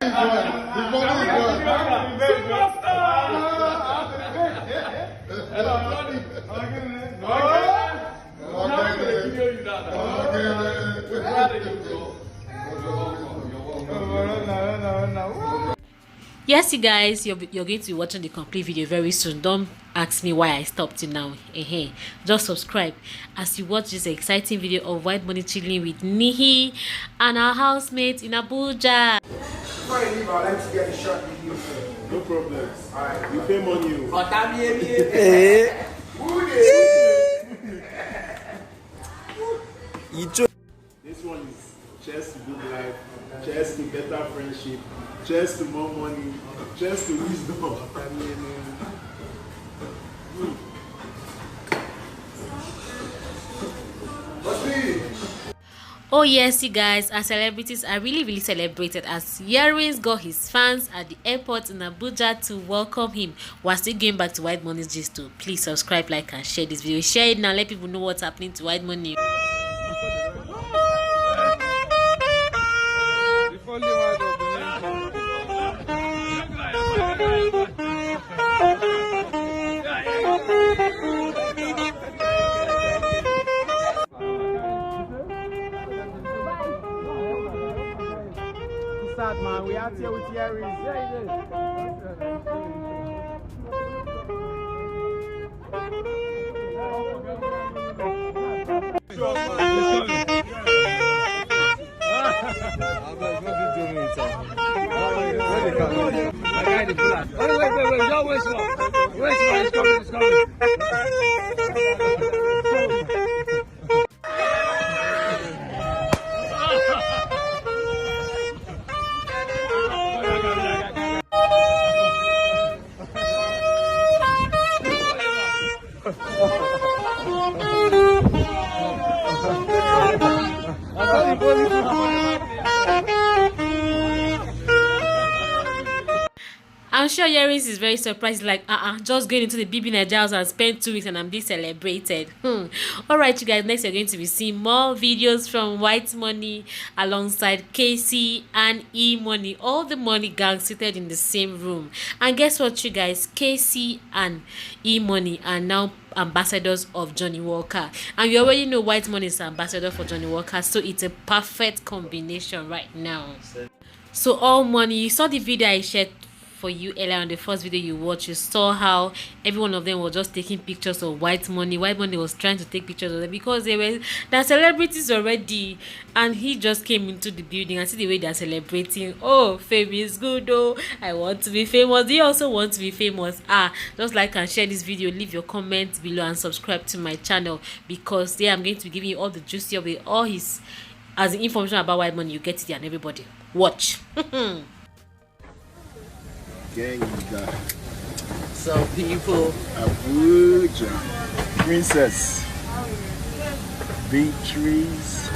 Yes, you guys, you're going to be watching the complete video very soon. Don't ask me why I stopped it now. Hey, just subscribe as you watch this exciting video of White Money chilling with Nihi and our housemate in Abuja. Before I leave, I'd like to get a short video. No problem. Alright. You pay money. This one is cheers to good life, cheers to better friendship, cheers to more money, cheers to wisdom. Oh yes, you guys, our celebrities are really celebrated as Earrings got his fans at the airport in Abuja to welcome him. We're still going back to White Money's gist too. Please subscribe, like and share this video. Share it now, let people know what's happening to White Money. Sad man, we out here with Earrings. I'm sure Earrings is very surprised, like, just going into the BB Naija house and spend 2 weeks and I'm being celebrated. Alright, you guys, next you're going to be seeing more videos from White Money alongside KC and E Money. All the Money gang seated in the same room. And guess what, you guys? KC and E Money are now ambassadors of Johnnie Walker. And you already know White Money is ambassador for Johnnie Walker, so it's a perfect combination right now. So All Money, you saw the video I shared for you earlier on the first video you watched. You saw how every one of them was just taking pictures of White Money. White Money was trying to take pictures of them because they're celebrities already, and he just came into the building and see the way they're celebrating. Oh, fame is good. Oh, I want to be famous. Do you also want to be famous? Just like and share this video, leave your comments below and subscribe to my channel, because there I'm going to be giving you all the juicy of it, all his as the information about White Money. You get it there, and everybody watch. Gang, you got some people. Abuja, Princess, Beatrice.